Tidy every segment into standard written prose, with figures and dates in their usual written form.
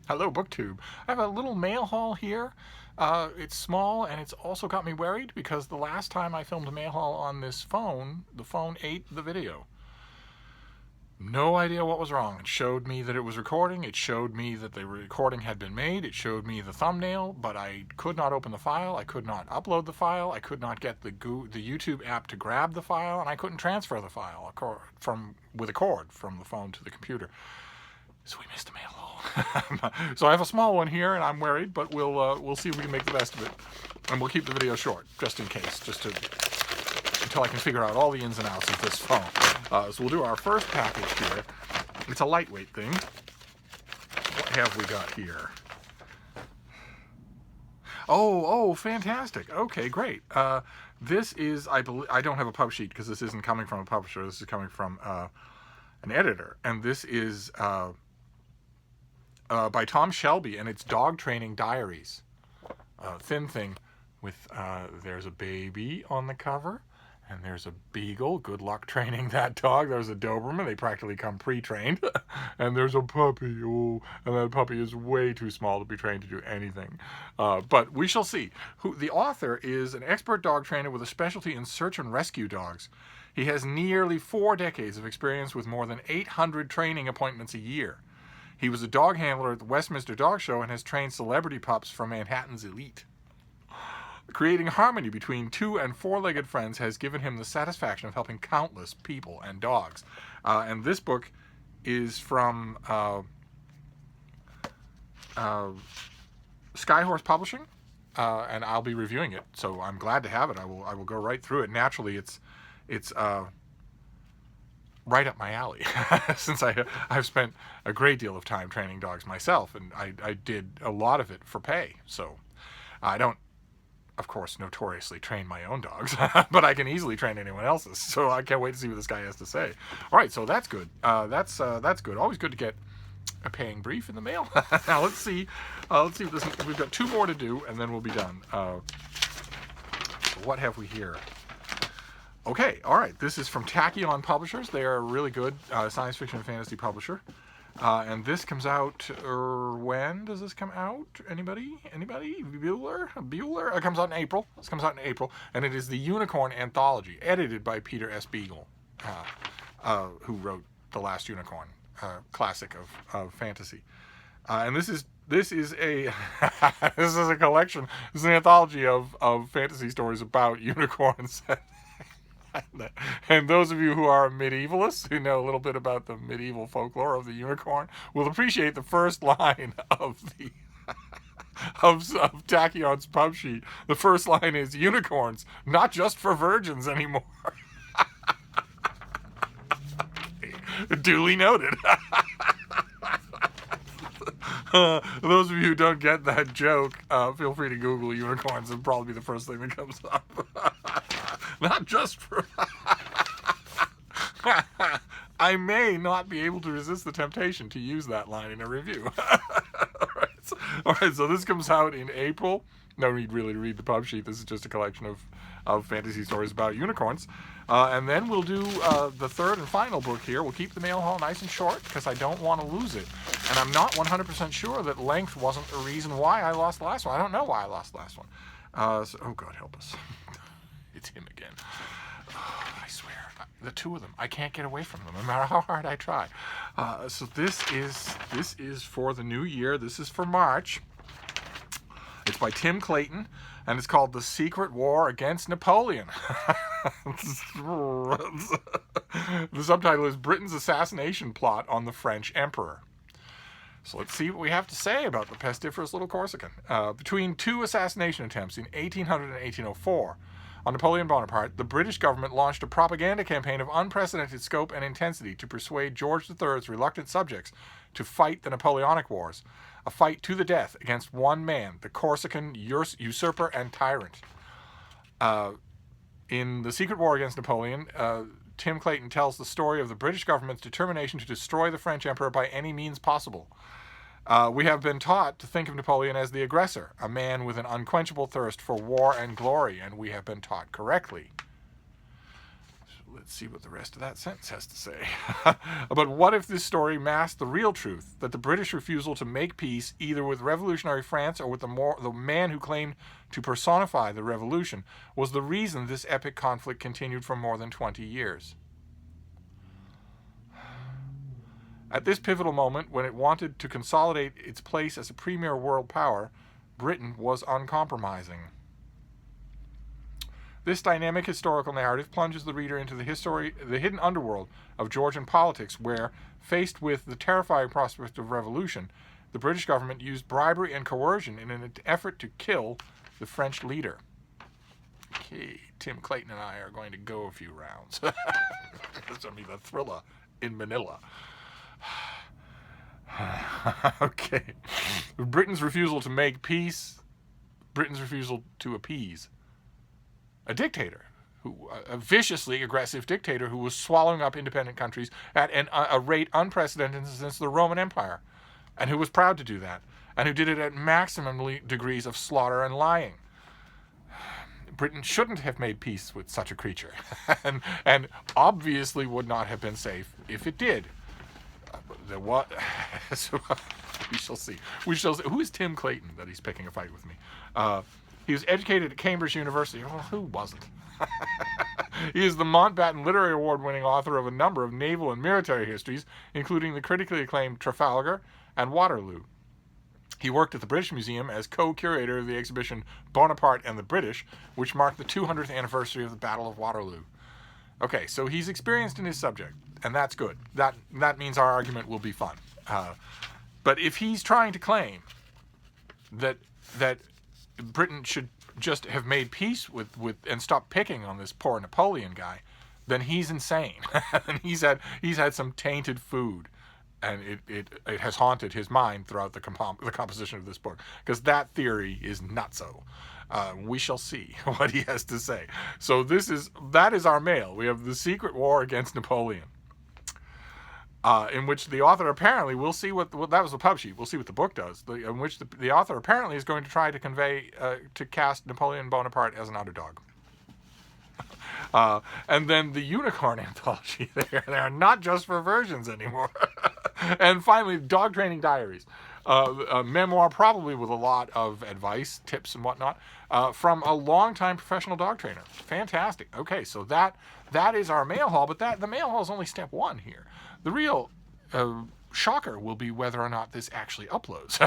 Hello, BookTube. I have a little mail haul here. It's small, and it's also got me worried because the last time I filmed a mail haul on this phone, the phone ate the video. No idea what was wrong. It showed me that it was recording. It showed me that the recording had been made. It showed me the thumbnail, but I could not open the file. I could not upload the file. I could not get the YouTube app to grab the file, and I couldn't transfer the file with a cord from the phone to the computer. So we missed a mail haul. So I have a small one here, and I'm worried, but we'll see if we can make the best of it, and we'll keep the video short just in case, until I can figure out all the ins and outs of this phone. So we'll do our first package here. It's a lightweight thing. What have we got here? Oh, fantastic. Okay, great. This is, I don't have a pub sheet because this isn't coming from a publisher. This is coming from an editor, and this is by Tom Shelby, and it's Dog Training Diaries. Thin thing with, there's a baby on the cover, and there's a beagle. Good luck training that dog. There's a Doberman. They practically come pre-trained. And there's a puppy. Oh, and that puppy is way too small to be trained to do anything. But we shall see. The author is an expert dog trainer with a specialty in search and rescue dogs. He has nearly 4 decades of experience with more than 800 training appointments a year. He was a dog handler at the Westminster Dog Show and has trained celebrity pups for Manhattan's elite. Creating harmony between 2- and 4-legged friends has given him the satisfaction of helping countless people and dogs. And this book is from Skyhorse Publishing, and I'll be reviewing it. So I'm glad to have it. I will go right through it. Naturally, it's right up my alley, since I've spent a great deal of time training dogs myself, and I did a lot of it for pay. So I don't, of course, notoriously train my own dogs, but I can easily train anyone else's. So I can't wait to see what this guy has to say. All right, so that's good. That's good. Always good to get a paying brief in the mail. Now let's see. Let's see if this. We've got 2 more to do, and then we'll be done. So what have we here? Okay, all right. This is from Tachyon Publishers. They are a really good science fiction and fantasy publisher. And this comes out, when does this come out? Anybody? Bueller? It comes out in April. This comes out in April. And it is the Unicorn Anthology, edited by Peter S. Beagle, who wrote The Last Unicorn, classic of fantasy. And this is a this is a collection. This is an anthology of fantasy stories about unicorns. And those of you who are medievalists, who know a little bit about the medieval folklore of the unicorn, will appreciate the first line of the of Tachyon's pub sheet. The first line is, "Unicorns, not just for virgins anymore." Duly noted. Those of you who don't get that joke, feel free to Google unicorns. It'll probably be the first thing that comes up. Not just for... I may not be able to resist the temptation to use that line in a review. All right, so this comes out in April. No need really to read the pub sheet. This is just a collection of fantasy stories about unicorns. And then we'll do the 3rd and final book here. We'll keep the mail haul nice and short because I don't want to lose it. And I'm not 100% sure that length wasn't the reason why I lost the last one. I don't know why I lost the last one. Oh, God help us. It's him again. Oh, I swear. The 2 of them. I can't get away from them no matter how hard I try. So this is for the new year. This is for March. It's by Tim Clayton, and it's called The Secret War Against Napoleon. The subtitle is Britain's Assassination Plot on the French Emperor. So let's see what we have to say about the pestiferous little Corsican. Between 2 assassination attempts in 1800 and 1804 on Napoleon Bonaparte, the British government launched a propaganda campaign of unprecedented scope and intensity to persuade George III's reluctant subjects to fight the Napoleonic Wars, a fight to the death against one man, the Corsican usurper and tyrant. In The Secret War Against Napoleon, Tim Clayton tells the story of the British government's determination to destroy the French emperor by any means possible. We have been taught to think of Napoleon as the aggressor, a man with an unquenchable thirst for war and glory, and we have been taught correctly. So Let's see what the rest of that sentence has to say. But what if this story masked the real truth, that the British refusal to make peace, either with revolutionary France or with the man who claimed to personify the revolution, was the reason this epic conflict continued for more than 20 years? At this pivotal moment, when it wanted to consolidate its place as a premier world power, Britain was uncompromising. This dynamic historical narrative plunges the reader into the hidden underworld of Georgian politics, where, faced with the terrifying prospect of revolution, the British government used bribery and coercion in an effort to kill the French leader. Okay, Tim Clayton and I are going to go a few rounds. This will be the thriller in Manila. Okay. Britain's refusal to make peace, Britain's refusal to appease a dictator, a viciously aggressive dictator who was swallowing up independent countries at a rate unprecedented since the Roman Empire, and who was proud to do that, and who did it at maximum degrees of slaughter and lying. Britain shouldn't have made peace with such a creature, and obviously would not have been safe if it did. So, we shall see. Who is Tim Clayton that he's picking a fight with me? He was educated at Cambridge University. Well, who wasn't? He is the Mountbatten Literary Award-winning author of a number of naval and military histories, including the critically acclaimed Trafalgar and Waterloo. He worked at the British Museum as co-curator of the exhibition Bonaparte and the British, which marked the 200th anniversary of the Battle of Waterloo. Okay, so he's experienced in his subject, and that's good. That means our argument will be fun. But if he's trying to claim that Britain should just have made peace with and stop picking on this poor Napoleon guy, then he's insane. And he's had some tainted food, and it has haunted his mind throughout the composition of this book, because that theory is nutso. We shall see what he has to say. So that is our mail. We have The Secret War Against Napoleon, in which the author apparently, we'll see what that was the pub sheet. We'll see what the book does. In which the author apparently is going to try to convey to cast Napoleon Bonaparte as an underdog. And then the Unicorn Anthology. They are not just for versions anymore. And finally, Dog Training Diaries. A memoir probably with a lot of advice, tips, and whatnot, from a longtime professional dog trainer. Fantastic. Okay, so that is our mail haul, but the mail haul is only step one here. The real shocker will be whether or not this actually uploads.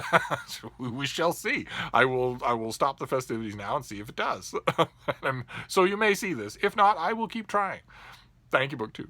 So we shall see. I will stop the festivities now and see if it does. So you may see this. If not, I will keep trying. Thank you, BookTube.